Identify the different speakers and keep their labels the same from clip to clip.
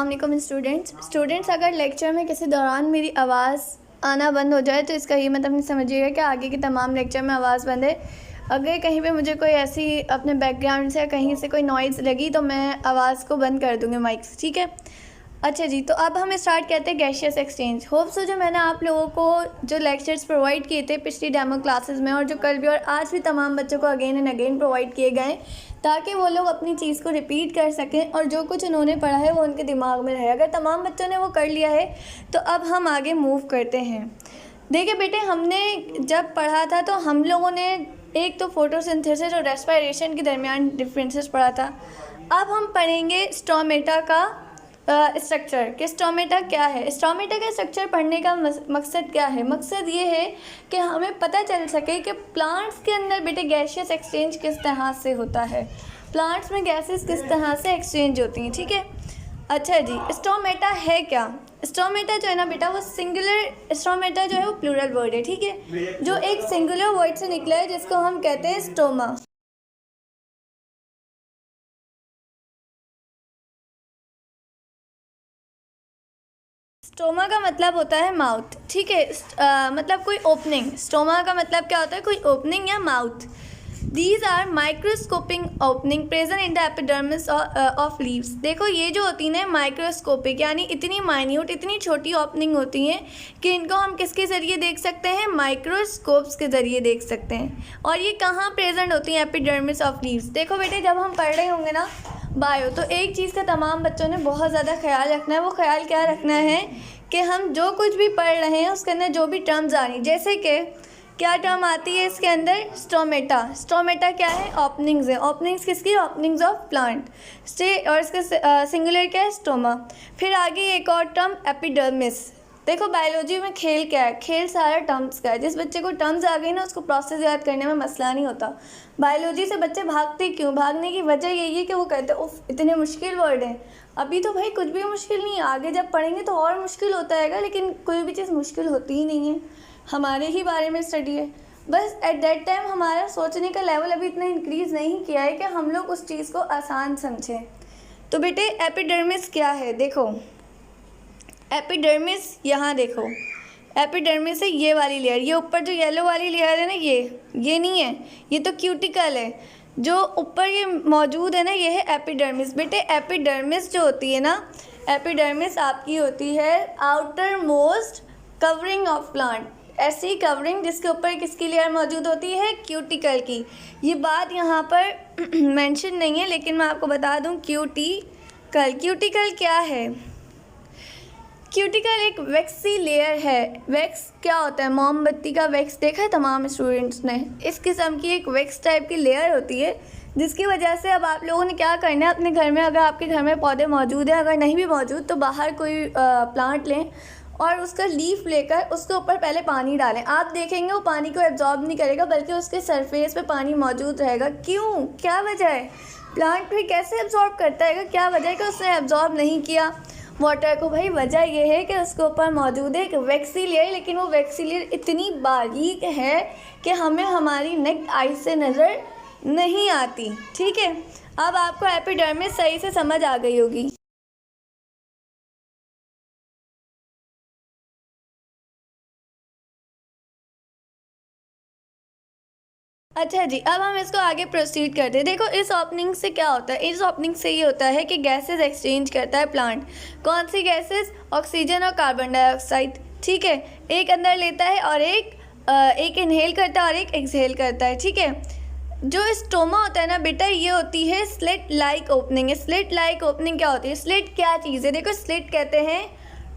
Speaker 1: अस्सलाम स्टूडेंट्स अगर लेक्चर में किसी दौरान मेरी आवाज़ आना बंद हो जाए तो इसका ये मतलब नहीं समझिएगा कि आगे के तमाम लेक्चर में आवाज़ बंद है। अगर कहीं पे मुझे कोई ऐसी अपने बैकग्राउंड से या कहीं से कोई नॉइज़ लगी तो मैं आवाज़ को बंद कर दूँगी माइक से, ठीक है। अच्छा जी, तो अब हम स्टार्ट करते हैं गैसियस एक्सचेंज। होप सो जो मैंने आप लोगों को जो लेक्चर्स प्रोवाइड किए थे पिछली डेमो क्लासेस में और जो कल भी और आज भी तमाम बच्चों को अगेन एंड अगेन प्रोवाइड किए गए ताकि वो लोग अपनी चीज़ को रिपीट कर सकें और जो कुछ उन्होंने पढ़ा है वो उनके दिमाग में रहे। अगर तमाम बच्चों ने वो कर लिया है तो अब हम आगे मूव करते हैं। देखिए बेटे, हमने जब पढ़ा था तो हम लोगों ने एक तो फोटोसिंथेसिस और रेस्पिरेशन के दरमियान डिफरेंसेस पढ़ा था। अब हम पढ़ेंगे स्टोमेटा का स्ट्रक्चर कि स्टोमेटा क्या है। स्टोमेटा का स्ट्रक्चर पढ़ने का मकसद क्या है? मकसद ये है कि हमें पता चल सके कि प्लांट्स के अंदर बेटे गैसियस एक्सचेंज किस तरह से होता है, प्लांट्स में गैसेस किस तरह से एक्सचेंज होती हैं, ठीक है। अच्छा जी, स्टोमेटा है क्या? स्टोमेटा जो है ना बेटा वो सिंगुलर, स्टोमेटा जो है वो प्लूरल वर्ड है, ठीक है, जो एक सिंगुलर वर्ड से निकला है जिसको हम कहते हैं स्टोमा। स्टोमा का मतलब होता है माउथ, ठीक है। मतलब कोई ओपनिंग। स्टोमा का मतलब क्या होता है? कोई ओपनिंग या mouth. These are microscopic opening present in the epidermis of leaves. देखो ये जो होती हैं माइक्रोस्कोपिक यानी इतनी माइन्यूट, इतनी छोटी ओपनिंग होती हैं कि इनको हम किसके ज़रिए देख सकते हैं? माइक्रोस्कोप्स के ज़रिए देख सकते हैं। और ये कहाँ प्रेजेंट होती हैं? Epidermis of leaves. देखो बेटे, जब हम पढ़ रहे होंगे ना बायो, तो एक चीज़ का तमाम बच्चों ने बहुत ज़्यादा ख्याल रखना है। वो ख्याल क्या रखना है कि हम जो कुछ भी पढ़ रहे हैं उसके अंदर जो भी टर्म्स आ रही, जैसे कि क्या टर्म आती है इसके अंदर? स्टोमेटा। स्टोमेटा क्या है? ओपनिंग्स है। ओपनिंग्स किसकी? Openings of plant stay. और इसका सिंगुलर क्या है? स्टोमा। फिर आगे एक और टर्म एपिडर्मिस। देखो बायोलॉजी में खेल क्या है? खेल सारा टर्म्स का है। जिस बच्चे को टर्म्स आ गई ना उसको प्रोसेस याद करने में मसला नहीं होता। बायोलॉजी से बच्चे भागते क्यों? भागने की वजह यही है कि वो कहते हैं उफ इतने मुश्किल वर्ड हैं। अभी तो भाई कुछ भी मुश्किल नहीं है, आगे जब पढ़ेंगे तो और मुश्किल होता है, लेकिन कोई भी चीज़ मुश्किल होती ही नहीं है। हमारे ही बारे में स्टडी है, बस एट दैट टाइम हमारा सोचने का लेवल अभी इतना इंक्रीज़ नहीं किया है कि हम लोग उस चीज़ को आसान समझें। तो बेटे एपिडर्मिस क्या है? देखो एपिडर्मिस, यहाँ देखो एपिडर्मिस है ये वाली लेयर। ये ऊपर जो येलो वाली लेयर है ना ये नहीं है, ये तो क्यूटिकल है। जो ऊपर ये मौजूद है ना ये है एपिडर्मिस। बेटे एपिडर्मिस जो होती है ना, एपिडर्मिस आपकी होती है outer most covering of plant. ऐसी कवरिंग जिसके ऊपर किसकी लेयर मौजूद होती है? क्यूटिकल की। ये बात यहाँ पर मेंशन नहीं है लेकिन मैं आपको बता दूँ क्यूटिकल। क्यूटिकल क्या है? क्यूटिकल एक वैक्सी लेयर है। वैक्स क्या होता है? मोमबत्ती का वैक्स देखा है तमाम स्टूडेंट्स ने? इस किस्म की एक वैक्स टाइप की लेयर होती है जिसकी वजह से अब आप लोगों ने क्या करना है अपने घर में, अगर आपके घर में पौधे मौजूद हैं, अगर नहीं भी मौजूद तो बाहर कोई प्लांट लें और उसका लीफ लेकर उसके ऊपर पहले पानी डालें। आप देखेंगे वो पानी को एब्जॉर्ब नहीं करेगा बल्कि उसके सरफेस पे पानी मौजूद रहेगा। क्यों? क्या वजह है? प्लांट फिर कैसे एब्जॉर्ब करता है? क्या वजह है कि उसने एब्जॉर्ब नहीं किया वाटर को? भाई वजह यह है कि उसके ऊपर मौजूद है एक वैक्सी लेयर, लेकिन वो वैक्सी लेयर इतनी बारीक है कि हमें हमारी नेक्ड आई से नज़र नहीं आती, ठीक है। अब आपको एपिडर्मिस सही से समझ आ गई होगी। अच्छा जी, अब हम इसको आगे प्रोसीड करते हैं। देखो इस ओपनिंग से क्या होता है? इस ओपनिंग से ये होता है कि गैसेस एक्सचेंज करता है प्लांट। कौन सी गैसेस? ऑक्सीजन और कार्बन डाइऑक्साइड, ठीक है। एक अंदर लेता है और एक इनहेल करता है और एक एक्सहेल करता है, ठीक है। जो स्टोमा होता है ना बेटा ये होती है slit like opening. Slit like opening क्या होती है? स्लिट क्या चीज़ है? देखो स्लिट कहते हैं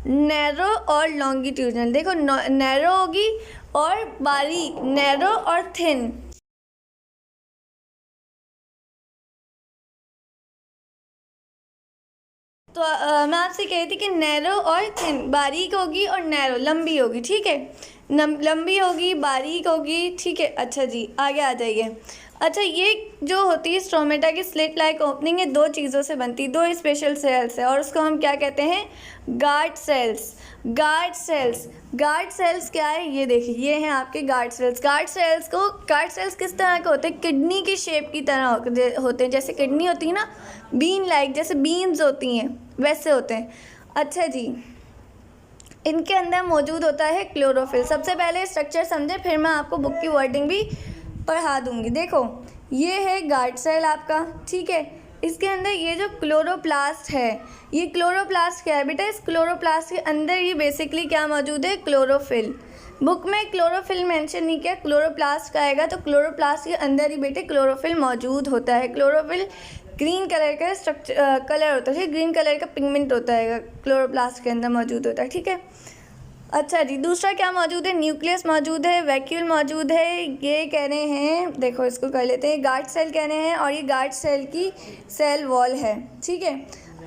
Speaker 1: नैरो और लॉन्गिट्यूडनल। देखो नैरो होगी और बारीक, नैरो और थिन। तो मैं आपसे कह रही थी कि नैरो और थिन, बारीक होगी और नैरो लंबी होगी, ठीक है। लंबी होगी, बारीक होगी, ठीक है। अच्छा जी आगे आ जाइए। अच्छा ये जो होती है स्टोमेटा की स्लिट लाइक ओपनिंग है दो चीज़ों से बनती है, दो स्पेशल सेल्स है और उसको हम क्या कहते हैं? Guard cells. Guard cells, guard cells क्या है? ये देखिए ये हैं आपके गार्ड सेल्स। गार्ड सेल्स किस तरह के होते हैं? किडनी की शेप की तरह होते हैं। जैसे किडनी होती है ना, बीन लाइक, जैसे बीन्स होती हैं वैसे होते हैं। अच्छा जी, इनके अंदर मौजूद होता है क्लोरोफिल। सबसे पहले स्ट्रक्चर समझे, फिर मैं आपको बुक की वर्डिंग भी पढ़ा दूंगी। देखो ये है गार्ड सेल आपका, ठीक है। इसके अंदर ये जो क्लोरोप्लास्ट है, ये क्लोरोप्लास्ट क्या है बेटा, इस क्लोरोप्लास्ट के अंदर ये बेसिकली क्या मौजूद है, क्लोरोफिल। बुक में क्लोरोफिल मेंशन नहीं किया, क्लोरोप्लास्ट का आएगा, तो क्लोरोप्लास्ट के अंदर ही बेटे क्लोरोफिल मौजूद होता है। क्लोरोफिल ग्रीन कलर का स्ट्रक्चर कलर होता है, ग्रीन कलर का पिगमेंट होता है, क्लोरोप्लास्ट के अंदर मौजूद होता है, ठीक है। अच्छा जी, दूसरा क्या मौजूद है, न्यूक्लियस मौजूद है, वैक्यूल मौजूद है। ये कह रहे हैं, देखो इसको कर लेते हैं, गार्ड सेल कह रहे हैं, और ये गार्ड सेल की सेल वॉल है, ठीक है।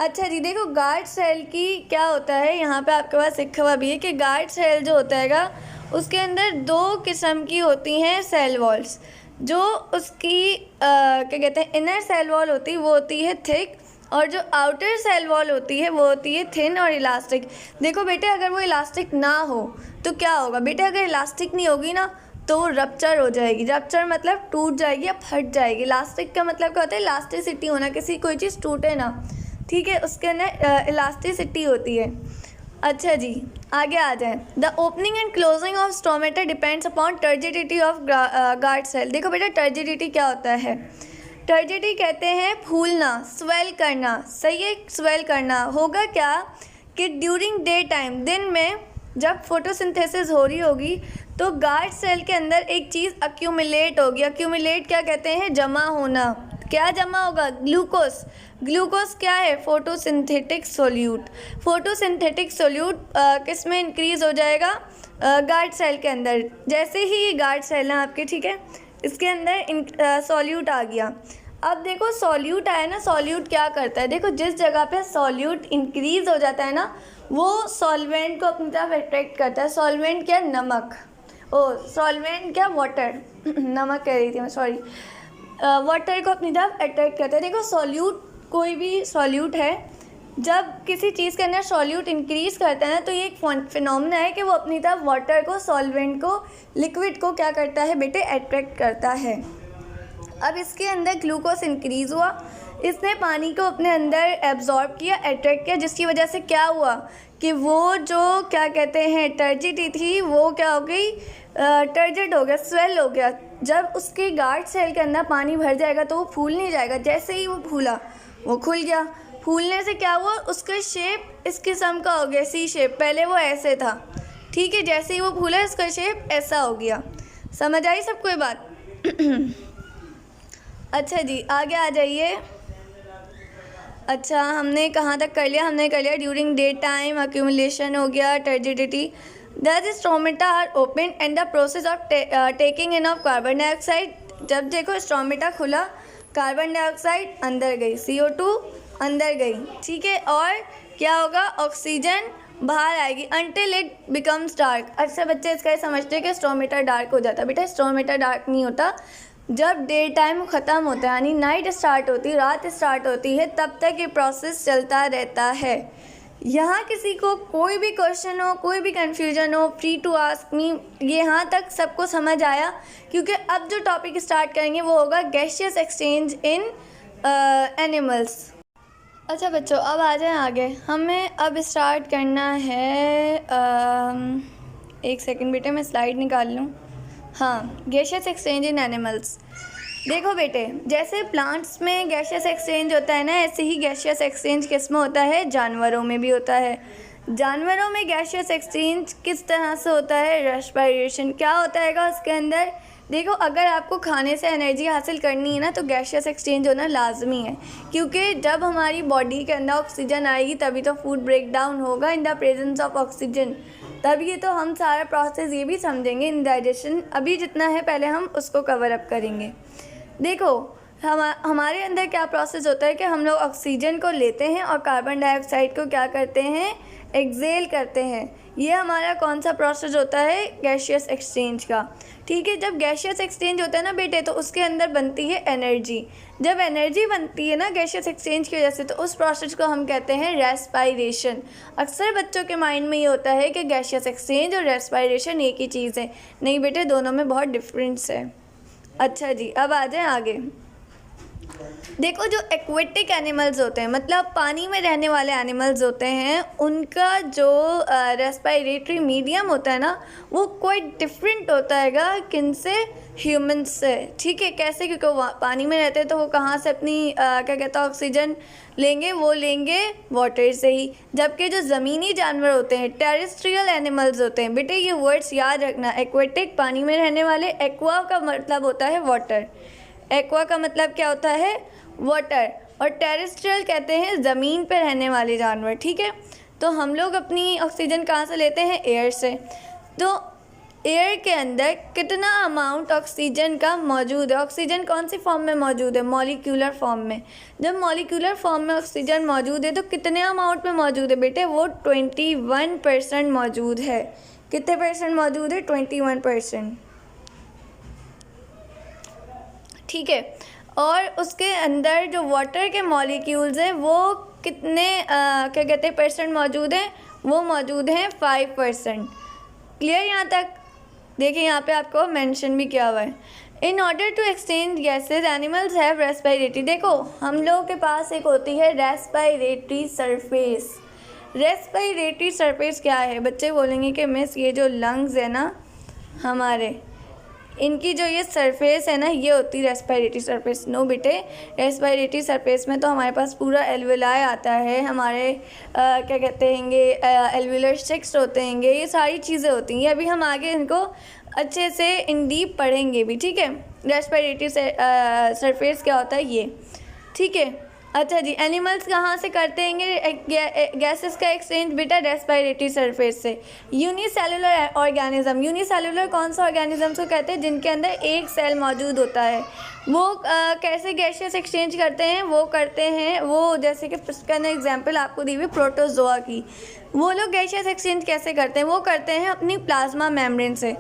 Speaker 1: अच्छा जी, देखो गार्ड सेल की क्या होता है, यहाँ पे आपके पास लिखा हुआ भी है कि गार्ड सेल जो होता है उसके अंदर 2 किस्म की होती हैं सेल वॉल्स। जो उसकी क्या कहते हैं इनर सेल वॉल होती है वो होती है थिक, और जो आउटर सेल वॉल होती है वो होती है थिन और इलास्टिक। देखो बेटे अगर वो इलास्टिक ना हो तो क्या होगा बेटे, अगर इलास्टिक नहीं होगी ना तो वो रप्चर हो जाएगी। रप्चर मतलब टूट जाएगी या फट जाएगी। इलास्टिक का मतलब क्या होता है, इलास्टिसिटी होना, किसी कोई चीज़ टूटे ना, ठीक है, उसके अंदर इलास्टिसिटी होती है। अच्छा जी, आगे आ जाए। The opening and closing of stomata depends upon turgidity of guard cell. देखो बेटा टर्जिडिटी क्या होता है, टर्जिडिटी कहते हैं फूलना, स्वेल करना, सही है, स्वेल करना। होगा क्या कि ड्यूरिंग डे टाइम, दिन में जब फोटोसिंथेसिस हो रही होगी तो गार्ड सेल के अंदर एक चीज़ अक्यूमुलेट होगी। अक्यूमुलेट क्या कहते हैं, जमा होना। क्या जमा होगा, ग्लूकोज। ग्लूकोज क्या है, फोटोसिंथेटिक सोल्यूट। फोटोसिंथेटिक सोल्यूट किस में इंक्रीज हो जाएगा, गार्ड सेल के अंदर। जैसे ही ये गार्ड सेल है आपके, ठीक है, इसके अंदर सॉल्यूट आ गया। अब देखो सॉल्यूट आया ना, सॉल्यूट क्या करता है, देखो जिस जगह पे सॉल्यूट इंक्रीज हो जाता है ना वो सॉल्वेंट को अपनी तरफ अट्रैक्ट करता है। सॉल्वेंट क्या, नमक, सॉल्वेंट क्या, वाटर नमक कह रही थी मैं, सॉरी, वाटर को अपनी तरफ अट्रैक्ट करता है। देखो सॉल्यूट, कोई भी सॉल्यूट है, जब किसी चीज़ के अंदर सॉल्यूट इंक्रीज करता है ना तो ये एक फिनोमेना है कि वो अपनी तरफ वाटर को, सॉल्वेंट को, लिक्विड को क्या करता है बेटे, अट्रैक्ट करता है। अब इसके अंदर ग्लूकोज इंक्रीज़ हुआ, इसने पानी को अपने अंदर एब्जॉर्ब किया, अट्रैक्ट किया, जिसकी वजह से क्या हुआ कि वो जो क्या कहते हैं टर्जिडी थी वो क्या हो गई, टर्जिड हो गया, स्वेल हो गया। जब उसके गार्ड सेल के अंदर पानी भर जाएगा तो वो फूल नहीं जाएगा, जैसे ही वो फूला वो खुल गया। फूलने से क्या हुआ, उसका शेप इस किस्म का हो गया, सी शेप। पहले वो ऐसे था, ठीक है, जैसे ही वो फूला इसका शेप ऐसा हो गया। समझ आई सबको ये बात? अच्छा जी, आगे आ जाइए। अच्छा, हमने कहाँ तक कर लिया, हमने कर लिया ड्यूरिंग डे टाइम, अक्यूमुलेशन हो गया, turgidity. The stomata are open and the process of taking in of carbon dioxide. जब देखो स्ट्रोमेटा खुला, कार्बन डाइऑक्साइड अंदर गई, CO2 अंदर गई, ठीक है, और क्या होगा, ऑक्सीजन बाहर आएगी अनटिल इट बिकम्स डार्क। अक्सर बच्चे इसका समझते हैं कि स्ट्रोमेटा डार्क हो जाता है, बेटा स्ट्रोमेटा डार्क नहीं होता। जब डे टाइम ख़त्म होता है यानी नाइट स्टार्ट होती है, रात स्टार्ट होती है, तब तक ये प्रोसेस चलता रहता है। यहाँ किसी को कोई भी क्वेश्चन हो, कोई भी कन्फ्यूजन हो, फ्री टू आस्क मी। ये यहाँ तक सबको समझ आया? क्योंकि अब जो टॉपिक स्टार्ट करेंगे वो होगा गैसियस एक्सचेंज इन एनिमल्स। अच्छा बच्चों, अब आ जाएं आगे। हमें अब स्टार्ट करना है, एक सेकंड बेटे मैं स्लाइड निकाल लूँ। हाँ, गैसियस एक्सचेंज इन एनिमल्स। देखो बेटे, जैसे प्लांट्स में गैसियस एक्सचेंज होता है ना, ऐसे ही गैसियस एक्सचेंज किसमें होता है, जानवरों में भी होता है। जानवरों में गैसियस एक्सचेंज किस तरह से होता है, रेस्पिरेशन। क्या होता है उसके अंदर, देखो अगर आपको खाने से एनर्जी हासिल करनी है ना तो गैसियस एक्सचेंज होना लाजमी है, क्योंकि जब हमारी बॉडी के अंदर ऑक्सीजन आएगी तभी तो फूड ब्रेक डाउन होगा in the presence of oxygen. तभी तो हम सारा प्रोसेस ये भी समझेंगे इन डाइजेशन। अभी जितना है पहले हम उसको कवर अप करेंगे। देखो हमारे अंदर क्या प्रोसेस होता है कि हम लोग ऑक्सीजन को लेते हैं और कार्बन डाइऑक्साइड को क्या करते हैं, एक्सेल करते हैं। ये हमारा कौन सा प्रोसेस होता है, गैसियस एक्सचेंज का, ठीक है। जब गैसियस एक्सचेंज होता है ना बेटे तो उसके अंदर बनती है एनर्जी। जब एनर्जी बनती है ना गैसियस एक्सचेंज की वजह से तो उस प्रोसेस को हम कहते हैं रेस्पायरेशन। अक्सर बच्चों के माइंड में ये होता है कि गैसियस एक्सचेंज और रेस्पायरेशन एक ही चीज़ है। नहीं बेटे, दोनों में बहुत डिफरेंस है। अच्छा जी, अब आ जाए आगे। देखो जो एक्वेटिक एनिमल्स होते हैं, मतलब पानी में रहने वाले एनिमल्स होते हैं, उनका जो रेस्पिरेटरी मीडियम होता है ना, वो क्वाइट डिफरेंट होता है किन से, ह्यूमंस से। ठीक है, कैसे? क्योंकि वो पानी में रहते हैं तो वो कहाँ से अपनी क्या कहते हैं ऑक्सीजन लेंगे, वो लेंगे वाटर से ही। जबकि जो ज़मीनी जानवर होते हैं, टेरेस्ट्रियल एनिमल्स होते हैं, बेटे ये वर्ड्स याद रखना। एक्वेटिक पानी में रहने वाले, एक्वा का मतलब होता है वाटर, एक्वा का मतलब क्या होता है, वाटर, और टेरेस्ट्रियल कहते हैं ज़मीन पर रहने वाले जानवर। ठीक है, तो हम लोग अपनी ऑक्सीजन कहाँ से लेते हैं, एयर से। तो एयर के अंदर कितना अमाउंट ऑक्सीजन का मौजूद है, ऑक्सीजन कौन सी फॉर्म में मौजूद है, मॉलिक्यूलर फॉर्म में। जब मॉलिक्यूलर फॉर्म में ऑक्सीजन मौजूद है तो कितने अमाउंट में मौजूद है बेटे, वो 21% मौजूद है। कितने परसेंट मौजूद है, 21%। ठीक है, और उसके अंदर जो वाटर के मॉलिक्यूल्स हैं वो कितने क्या कहते हैं परसेंट मौजूद हैं, वो मौजूद हैं 5%। क्लियर यहाँ तक? देखिए यहाँ पे आपको मेंशन भी किया हुआ है। In order to exchange gases animals have respiratory. देखो हम लोगों के पास एक होती है रेस्पिरेटरी सरफेस। रेस्पिरेटरी सरफेस क्या है? बच्चे बोलेंगे कि मिस ये जो लंग्स है ना हमारे, इनकी जो ये सरफेस है ना, ये होती है रेस्पिरेटरी सरफेस। नो बेटे, रेस्पिरेटरी सरफेस में तो हमारे पास पूरा एल्वेलाई आता है, हमारे क्या कहते हैंगे एल्वेलर सिक्स होते हैंगे, ये सारी चीज़ें होती हैं। अभी हम आगे इनको अच्छे से इन डीप पढ़ेंगे भी। ठीक है, रेस्पिरेटरी सरफेस क्या होता है ये। ठीक है, अच्छा जी, एनिमल्स कहाँ से करते हैं गैसेस का एक्सचेंज बेटा? रेस्पिरेटरी सरफेस से। यूनिसेलुलर ऑर्गेनिज्म, यूनिसेलुलर कौन सा ऑर्गेनिज्म को कहते हैं? जिनके अंदर एक सेल मौजूद होता है। वो कैसे गैसेस एक्सचेंज करते हैं? वो करते हैं, वो जैसे कि इसका एग्जांपल आपको दी हुई प्रोटोजोआ की। वो लोग गैसेस एक्सचेंज कैसे करते हैं? वो करते हैं अपनी प्लाज्मा मेम्ब्रेन से।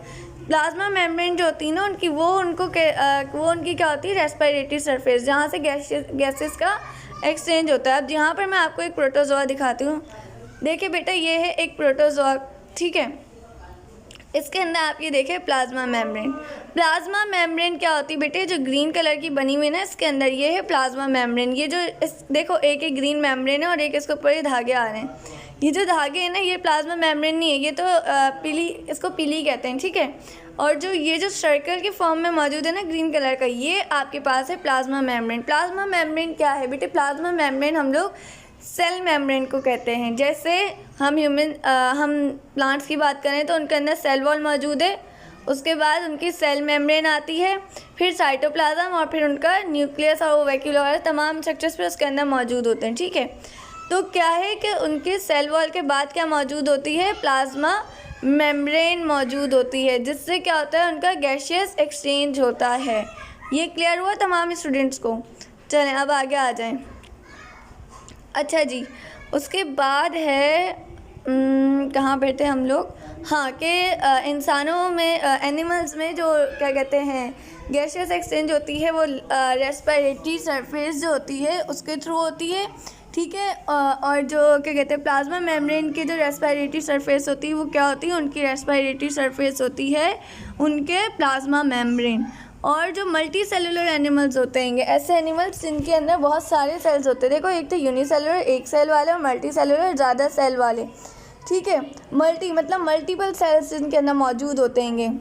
Speaker 1: प्लाज्मा मेम्ब्रेन जो होती है ना उनकी, वो उनकी क्या होती है, रेस्पिरेटरी सरफेस, जहाँ से गैसेस का एक्सचेंज होता है। अब यहाँ पर मैं आपको एक प्रोटोजोआ दिखाती हूँ। देखिए बेटा, ये है एक प्रोटोजोआ। ठीक है, इसके अंदर आप ये देखिए प्लाज्मा मेम्ब्रेन। प्लाज्मा मेम्ब्रेन क्या होती है बेटे? जो ग्रीन कलर की बनी हुई है ना, इसके अंदर ये है प्लाज्मा मेम्ब्रेन। ये जो देखो एक एक ग्रीन मेम्ब्रेन है और एक इसके ऊपर ये धागे आ रहे हैं। ये जो धागे हैं ना, ये प्लाज्मा मेम्ब्रेन नहीं है, ये तो पीली, इसको पीली कहते हैं। ठीक है, और जो ये जो सर्कल के फॉर्म में मौजूद है ना ग्रीन कलर का, ये आपके पास है प्लाज्मा मेम्ब्रेन। प्लाज्मा मेम्ब्रेन क्या है बेटे? प्लाज्मा मेम्ब्रेन हम लोग सेल मेम्ब्रेन को कहते हैं। जैसे हम प्लांट्स की बात करें तो उनके अंदर सेल वॉल मौजूद है, उसके बाद उनकी सेल मेम्ब्रेन आती है, फिर साइटोप्लाज्म, और फिर उनका न्यूक्लियस और ओवैक्यूल वगैरह तमाम स्ट्रक्चर्स पे उसके अंदर मौजूद होते हैं। ठीक है, तो क्या है कि उनके सेल वॉल के बाद क्या मौजूद होती है? प्लाज्मा मेम्ब्रेन मौजूद होती है, जिससे क्या होता है, उनका गैसियस एक्सचेंज होता है। ये क्लियर हुआ तमाम स्टूडेंट्स को? चलें अब आगे आ जाएं। अच्छा जी, उसके बाद है कहाँ पे थे हम लोग? हाँ, कि इंसानों में एनिमल्स में जो क्या कहते हैं गैसियस एक्सचेंज होती है, वो रेस्पिरेटरी सरफेस जो होती है उसके थ्रू होती है। ठीक है, और जो क्या कहते हैं प्लाज्मा मेम्ब्रेन की जो रेस्पिरेटरी सरफेस होती है वो क्या होती है? उनकी रेस्पिरेटरी सरफेस होती है उनके प्लाज्मा मेम्ब्रेन। और जो मल्टी सेलुलर एनिमल्स होते हैं, ऐसे एनिमल्स जिनके अंदर बहुत सारे सेल्स होते हैं। देखो, एक तो यूनिसेलुलर एक सेल वाले, और मल्टी सेलुलर ज़्यादा सेल वाले। ठीक है, मल्टी मतलब मल्टीपल सेल्स जिनके अंदर मौजूद होते हैं,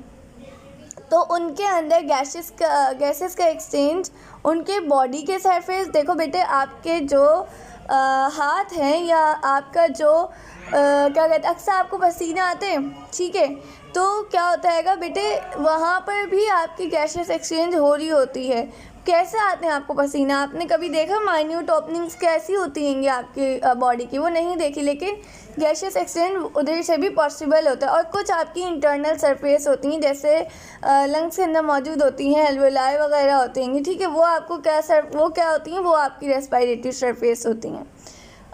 Speaker 1: तो उनके अंदर गैसेस का एक्सचेंज उनके बॉडी के सरफेस। देखो बेटे, आपके जो हाथ हैं या आपका जो क्या कहते हैं, अक्सर आपको पसीना आते हैं। ठीक है, तो क्या होता है बेटे, वहाँ पर भी आपकी गैसेस एक्सचेंज हो रही होती है। कैसे आते हैं आपको पसीना? आपने कभी देखा माइन्यूट ओपनिंग्स कैसी होती हैं आपकी बॉडी की? वो नहीं देखी, लेकिन गैसेस एक्सचेंज उधर से भी पॉसिबल होता है। और कुछ आपकी इंटरनल सरफेस होती हैं, जैसे लंग्स के अंदर मौजूद होती हैं, एल्वेलाई वगैरह होती हैं। ठीक है, वो आपको वो क्या होती हैं? वो आपकी रेस्पिरेटरी सरफेस होती हैं।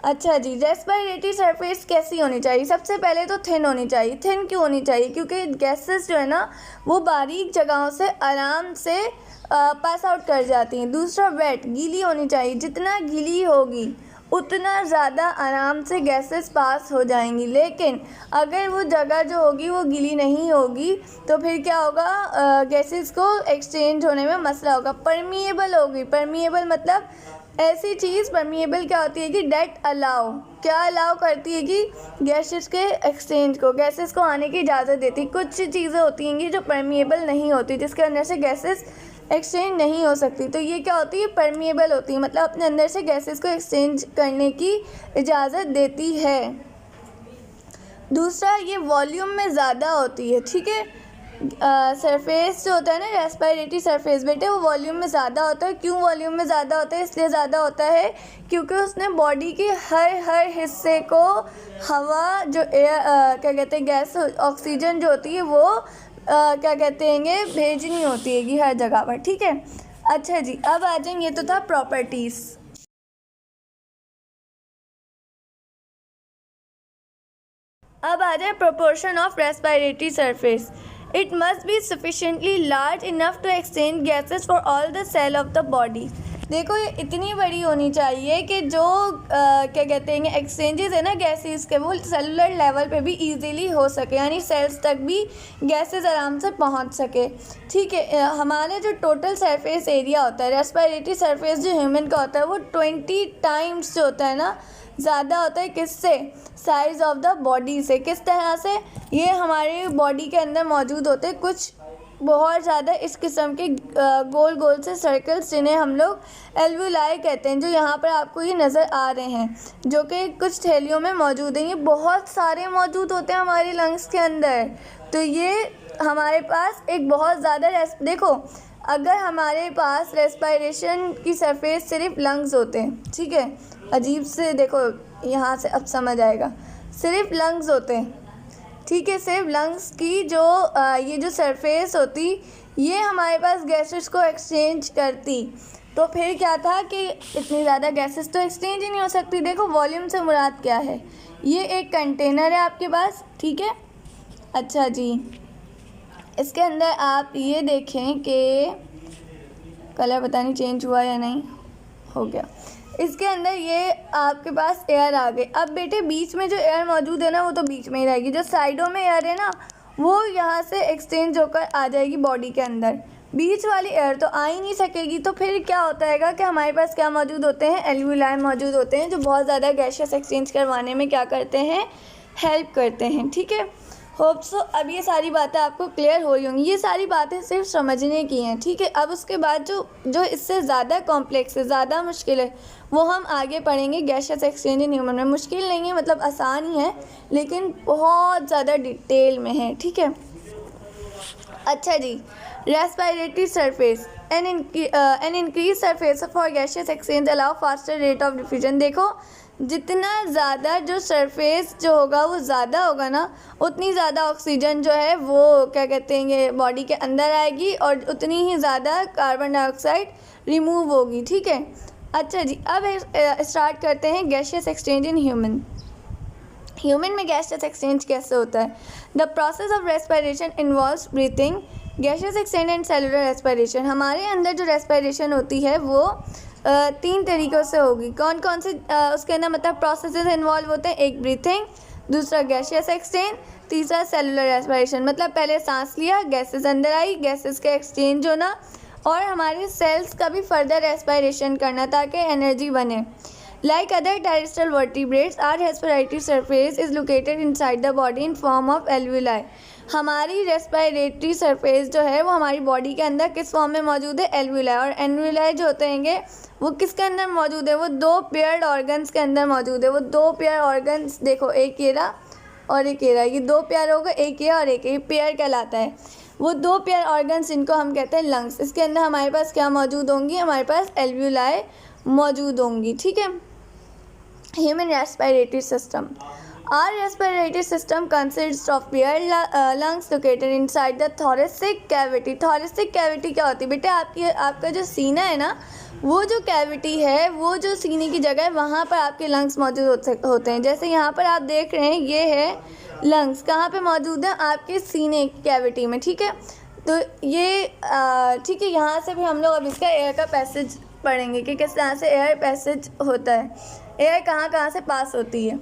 Speaker 1: अच्छा जी, रेस्पिरेटरी सरफेस कैसी होनी चाहिए? सबसे पहले तो थिन होनी चाहिए। थिन क्यों होनी चाहिए? क्योंकि गैसेस जो है ना वो बारीक जगहों से आराम से पास आउट कर जाती हैं। दूसरा, वेट, गीली होनी चाहिए। जितना गीली होगी उतना ज़्यादा आराम से गैसेस पास हो जाएंगी। लेकिन अगर वो जगह जो होगी वो गीली नहीं होगी तो फिर क्या होगा, गैसेस को एक्सचेंज होने में मसला होगा। परमिएबल होगी, परमिएबल मतलब ऐसी चीज़, परमिएबल क्या होती है कि डेट अलाउ, क्या अलाउ करती है कि गैसेस के एक्सचेंज को, गैसेस को आने की इजाज़त देती। कुछ चीज़ें होती हैं जो परमिएबल नहीं होती, जिसके अंदर से गैसेस एक्सचेंज नहीं हो सकती, तो ये क्या होती है, परमिएबल होती है, मतलब अपने अंदर से गैसेस को एक्सचेंज करने की इजाज़त देती है। दूसरा, ये वॉल्यूम में ज़्यादा होती है, ठीक है। सरफेस जो होता है ना, रेस्पिरेटरी सरफेस बेटे, वो वॉल्यूम में ज़्यादा होता है। क्यों वॉल्यूम में ज़्यादा होता है? इसलिए ज़्यादा होता है क्योंकि उसने बॉडी के हर हिस्से को हवा जो एयर क्या कहते हैं, गैस, ऑक्सीजन जो होती है वो क्या कहते हैं, भेजनी होती है कि हर जगह पर, ठीक है। अच्छा जी, अब आ जाएंगे, ये तो था प्रॉपर्टीज़। अब आ जाए proportion of respiratory surface. It must be sufficiently large enough to exchange gases for all the cell of the body. देखो, ये इतनी बड़ी होनी चाहिए कि जो क्या कहते हैं, एक्सचेंजेस है ना गैसेस के, वो सेलुलर लेवल पे भी इजीली हो सके, यानी सेल्स तक भी गैसेस आराम से पहुंच सके, ठीक है। हमारे जो टोटल सरफेस एरिया होता है, रेस्पिरेटरी सरफेस जो ह्यूमन का होता है, वो 20 टाइम्स जो होता है ना, ज़्यादा होता है किससे, साइज़ ऑफ द बॉडी से। किस तरह से? ये हमारे बॉडी के अंदर मौजूद होते हैं कुछ बहुत ज़्यादा इस किस्म के गोल गोल से सर्कल्स, जिन्हें हम लोग एल्वुलाई कहते हैं, जो यहाँ पर आपको ये नज़र आ रहे हैं, जो कि कुछ थैलियों में मौजूद हैं। ये बहुत सारे मौजूद होते हैं हमारे लंग्स के अंदर। तो ये हमारे पास एक बहुत ज़्यादा देखो, अगर हमारे पास रेस्पिरेशन की सरफेस सिर्फ लंग्स होते हैं, ठीक है, अजीब से, देखो यहाँ से अब समझ आएगा, सिर्फ लंग्स होते हैं, ठीक है, सिर्फ लंग्स की जो ये जो सरफेस होती, ये हमारे पास गैसेस को एक्सचेंज करती, तो फिर क्या था कि इतनी ज़्यादा गैसेस तो एक्सचेंज ही नहीं हो सकती। देखो, वॉल्यूम से मुराद क्या है, ये एक कंटेनर है आपके पास, ठीक है। अच्छा जी, इसके अंदर आप ये देखें कि कलर पता नहीं चेंज हुआ या नहीं, हो गया। इसके अंदर ये आपके पास एयर आ गई। अब बेटे, बीच में जो एयर मौजूद है ना, वो तो बीच में ही रहेगी। जो साइडों में एयर है ना, वो यहाँ से एक्सचेंज होकर आ जाएगी बॉडी के अंदर। बीच वाली एयर तो आ ही नहीं सकेगी। तो फिर क्या होता है कि हमारे पास क्या मौजूद होते हैं, एल्वुलाई मौजूद होते हैं, जो बहुत ज़्यादा गैसेस एक्सचेंज करवाने में क्या करते हैं, हेल्प करते हैं, ठीक है। होप सो अब ये सारी बातें आपको क्लियर हो रही होंगी। ये सारी बातें सिर्फ समझने की हैं, ठीक है। अब उसके बाद जो इससे ज़्यादा कॉम्प्लेक्स है, ज़्यादा मुश्किल है, वो हम आगे पढ़ेंगे गैसेस एक्सचेंज इन ह्यूमन में। मुश्किल नहीं है, मतलब आसान ही है, लेकिन बहुत ज़्यादा डिटेल में है, ठीक है। अच्छा जी, respiratory surface an increase surface for gases exchange allow faster rate of diffusion. देखो, जितना ज़्यादा जो सरफेस जो होगा वो ज़्यादा होगा ना, उतनी ज़्यादा ऑक्सीजन जो है वो क्या कहते हैं, बॉडी के अंदर आएगी, और उतनी ही ज़्यादा कार्बन डाइऑक्साइड रिमूव होगी, ठीक है। अच्छा जी, अब स्टार्ट करते हैं गैसेस एक्सचेंज इन ह्यूमन में गैसेस एक्सचेंज कैसे होता है। The process of respiration involves breathing, gases exchange and cellular respiration. हमारे अंदर जो रेस्पिरेशन होती है वो 3 तरीक़ों से होगी। कौन कौन से उसके अंदर मतलब प्रोसेसेस इन्वॉल्व होते हैं? एक ब्रीथिंग, दूसरा गैसेस एक्सचेंज, तीसरा सेलुलर रेस्पिरेशन। मतलब पहले सांस लिया, गैसेस अंदर आई, गैसेस का एक्सचेंज होना, और हमारे सेल्स का भी फर्दर रेस्पिरेशन करना ताकि एनर्जी बने। Like other terrestrial vertebrates, our respiratory surface is located inside the body in form of alveoli. हमारी रेस्पिरेटरी सरफेस जो है वो हमारी बॉडी के अंदर किस फॉर्म में मौजूद है? एल्वुलाई। और एल्वुलाई जो होते हैं वो किसके अंदर मौजूद है? वो 2 पेयर्ड ऑर्गन्स के अंदर मौजूद है। वो 2 पेयर ऑर्गन्स, देखो, एक ये रहा और एक ये रहा, ये 2 पेयर होगा, एक ये और एक ये पेयर कहलाता है। वो 2 पेयर ऑर्गन्स, इनको हम कहते हैं लंग्स। इसके अंदर हमारे पास क्या मौजूद होंगी? हमारे पास एल्वुलाई मौजूद होंगी, ठीक है। Human respiratory system. Our respiratory system consists of paired lungs located inside the thoracic cavity. Thoracic cavity क्या होती है बेटे? आपका जो सीना है ना, वो जो कैविटी है, वो जो सीने की जगह है, वहाँ पर आपके लंग्स मौजूद होते हैं। जैसे यहाँ पर आप देख रहे हैं, ये है लंग्स, कहाँ पे मौजूद है? आपके सीने की कैविटी में, ठीक है। तो ये ठीक है, यहाँ से भी हम लोग अब इसका एयर का पैसेज पढ़ेंगे कि किस तरह से एयर पैसेज होता है। एयर कहाँ कहाँ से पास होती है?